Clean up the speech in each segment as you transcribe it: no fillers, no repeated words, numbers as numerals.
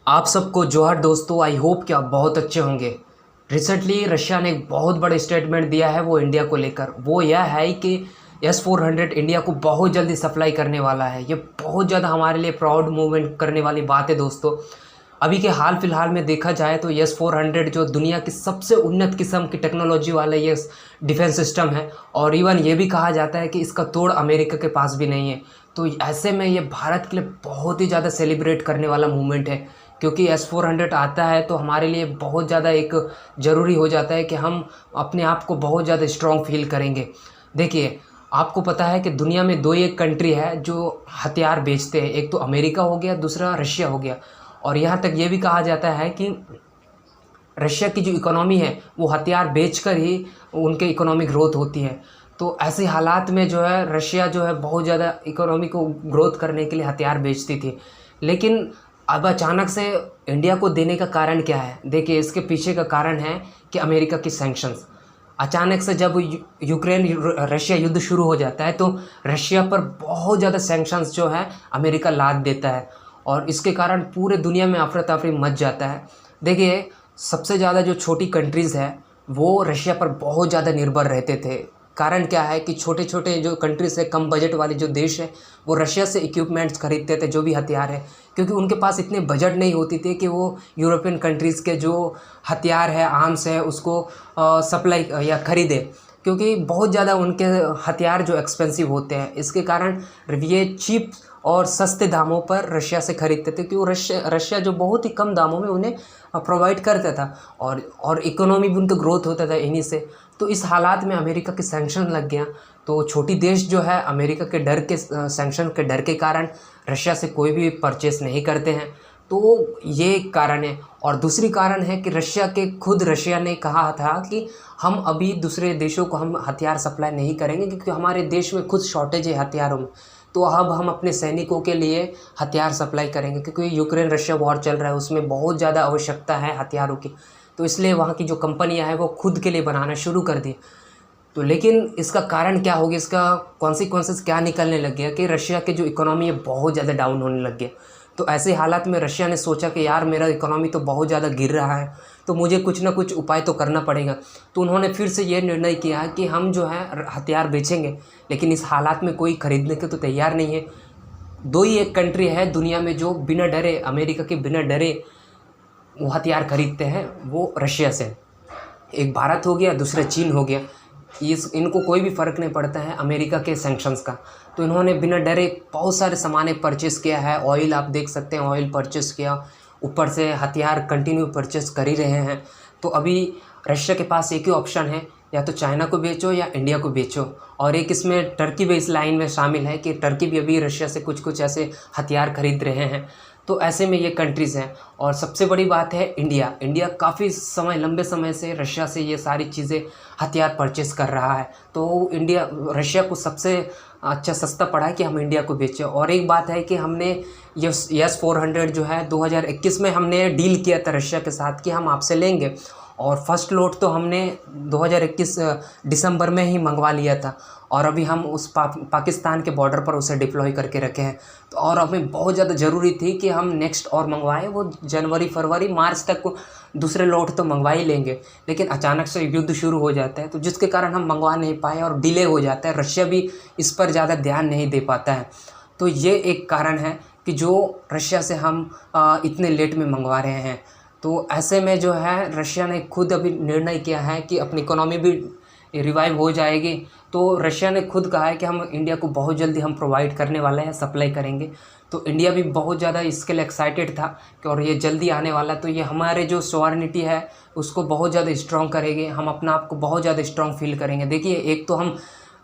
आप सबको जोहार दोस्तों। आई होप कि आप बहुत अच्छे होंगे। रिसेंटली रशिया ने एक बहुत बड़ा स्टेटमेंट दिया है वो इंडिया को लेकर। वो यह है कि S-400 इंडिया को बहुत जल्दी सप्लाई करने वाला है। ये बहुत ज़्यादा हमारे लिए प्राउड मूवमेंट करने वाली बात है दोस्तों। अभी के हाल फिलहाल में देखा जाए तो S-400 जो दुनिया की सबसे उन्नत किस्म की टेक्नोलॉजी वाला ये डिफेंस सिस्टम है, और इवन ये भी कहा जाता है कि इसका तोड़ अमेरिका के पास भी नहीं है। तो ऐसे में ये भारत के लिए बहुत ही ज़्यादा सेलिब्रेट करने वाला मूवमेंट है, क्योंकि S-400 आता है तो हमारे लिए बहुत ज़्यादा एक ज़रूरी हो जाता है कि हम अपने आप को बहुत ज़्यादा स्ट्रॉन्ग फील करेंगे। देखिए, आपको पता है कि दुनिया में दो एक कंट्री है जो हथियार बेचते हैं, एक तो अमेरिका हो गया, दूसरा रशिया हो गया। और यहाँ तक ये भी कहा जाता है कि रशिया की जो इकोनॉमी है वो हथियार बेचकर ही उनके इकोनॉमिक ग्रोथ होती है। तो ऐसे हालात में जो है रशिया जो है बहुत ज़्यादा इकोनॉमी को ग्रोथ करने के लिए हथियार बेचती थी, लेकिन अब अचानक से इंडिया को देने का कारण क्या है? देखिए, इसके पीछे का कारण है कि अमेरिका की सैंक्शंस। अचानक से जब यूक्रेन रशिया युद्ध शुरू हो जाता है तो रशिया पर बहुत ज़्यादा सैंक्शंस जो है अमेरिका लाद देता है, और इसके कारण पूरे दुनिया में अफरा तफरी मच जाता है। देखिए, सबसे ज़्यादा जो छोटी कंट्रीज़ है वो रशिया पर बहुत ज़्यादा निर्भर रहते थे। कारण क्या है कि छोटे छोटे जो कंट्रीज़ है, कम बजट वाले जो देश है, वो रशिया से इक्विपमेंट्स खरीदते थे, जो भी हथियार है, क्योंकि उनके पास इतने बजट नहीं होती थी कि वो यूरोपियन कंट्रीज़ के जो हथियार है, आर्म्स है, उसको सप्लाई या ख़रीदे, क्योंकि बहुत ज़्यादा उनके हथियार जो एक्सपेंसिव होते हैं। इसके कारण ये चीप और सस्ते दामों पर रशिया से ख़रीदते थे, क्योंकि रशिया जो बहुत ही कम दामों में उन्हें प्रोवाइड करता था, और इकोनॉमी भी उनका ग्रोथ होता था इन्हीं से। तो इस हालात में अमेरिका के सैंक्शन लग गया, तो छोटी देश जो है अमेरिका के डर के सैंक्शन के डर के कारण रशिया से कोई भी परचेस नहीं करते हैं। तो ये एक कारण है। और दूसरी कारण है कि रशिया ने कहा था कि हम अभी दूसरे देशों को हम हथियार सप्लाई नहीं करेंगे, क्योंकि हमारे देश में खुद शॉर्टेज है हथियारों में। तो अब हम अपने सैनिकों के लिए हथियार सप्लाई करेंगे, क्योंकि यूक्रेन रशिया वॉर चल रहा है, उसमें बहुत ज़्यादा आवश्यकता है हथियारों की। तो इसलिए वहाँ की जो कंपनियाँ हैं वो खुद के लिए बनाना शुरू कर दी। तो लेकिन इसका कारण क्या हो गया, इसका कॉन्सिक्वेंसेस क्या निकलने लग गया कि रशिया के जो इकोनॉमी है बहुत ज़्यादा डाउन होने लग गया। तो ऐसे हालात में रशिया ने सोचा कि यार, मेरा इकोनॉमी तो बहुत ज़्यादा गिर रहा है, तो मुझे कुछ ना कुछ उपाय तो करना पड़ेगा। तो उन्होंने फिर से ये निर्णय किया कि हम जो है हथियार बेचेंगे, लेकिन इस हालात में कोई ख़रीदने के तो तैयार नहीं है। दो ही एक कंट्री है दुनिया में जो बिना डरे, अमेरिका के बिना डरे वो हथियार खरीदते हैं, वो रशिया से। एक भारत हो गया, दूसरा चीन हो गया। इनको कोई भी फ़र्क नहीं पड़ता है अमेरिका के सैंक्शंस का। तो इन्होंने बिना डरे बहुत सारे सामान परचेज़ किया है। ऑयल आप देख सकते हैं, ऑयल परचेज़ किया, ऊपर से हथियार कंटिन्यू परचेज़ कर ही रहे हैं। तो अभी रशिया के पास एक ही ऑप्शन है, या तो चाइना को बेचो या इंडिया को बेचो। और एक इसमें टर्की भी इस लाइन में शामिल है कि टर्की भी अभी रशिया से कुछ कुछ ऐसे हथियार खरीद रहे हैं। तो ऐसे में ये कंट्रीज़ हैं। और सबसे बड़ी बात है इंडिया काफ़ी लंबे समय से रशिया से ये सारी चीज़ें हथियार परचेज़ कर रहा है। तो रशिया को सबसे अच्छा सस्ता पड़ा है कि हम इंडिया को बेचें। और एक बात है कि हमने ये S-400 जो है 2021 में हमने डील किया था रशिया के साथ कि हम आपसे लेंगे, और फर्स्ट लोट तो हमने 2021 दिसंबर में ही मंगवा लिया था, और अभी हम उस पाकिस्तान के बॉर्डर पर उसे डिप्लॉय करके रखे हैं। तो और हमें बहुत ज़्यादा ज़रूरी थी कि हम नेक्स्ट और मंगवाएं, वो जनवरी फरवरी मार्च तक दूसरे लोट तो मंगवा ही लेंगे। लेकिन अचानक से युद्ध शुरू हो जाता है, तो जिसके कारण हम मंगवा नहीं पाए और डिले हो जाता है। रशिया भी इस पर ज़्यादा ध्यान नहीं दे पाता है। तो ये एक कारण है कि जो रशिया से हम इतने लेट में मंगवा रहे हैं। तो ऐसे में जो है रशिया ने खुद अभी निर्णय किया है कि अपनी इकोनॉमी भी रिवाइव हो जाएगी। तो रशिया ने खुद कहा है कि हम इंडिया को बहुत जल्दी हम प्रोवाइड करने वाले हैं, सप्लाई करेंगे। तो इंडिया भी बहुत ज़्यादा इसके लिए एक्साइटेड था कि और ये जल्दी आने वाला, तो ये हमारे जो सॉवरेनिटी है उसको बहुत ज़्यादा स्ट्रॉन्ग करेंगे, हम अपना आप को बहुत ज़्यादा स्ट्रॉन्ग फील करेंगे। देखिए, एक तो हम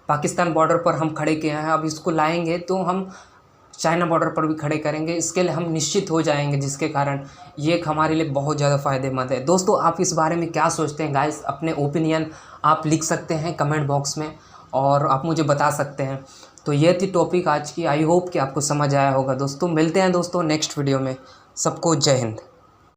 पाकिस्तान बॉर्डर पर हम खड़े किए हैं, अब इसको लाएंगे तो हम चाइना बॉर्डर पर भी खड़े करेंगे, इसके लिए हम निश्चित हो जाएंगे, जिसके कारण ये एक हमारे लिए बहुत ज़्यादा फ़ायदेमंद है। दोस्तों, आप इस बारे में क्या सोचते हैं गाइस? अपने ओपिनियन आप लिख सकते हैं कमेंट बॉक्स में, और आप मुझे बता सकते हैं। तो ये थी टॉपिक आज की। आई होप कि आपको समझ आया होगा दोस्तों। मिलते हैं दोस्तों नेक्स्ट वीडियो में। सबको जय हिंद।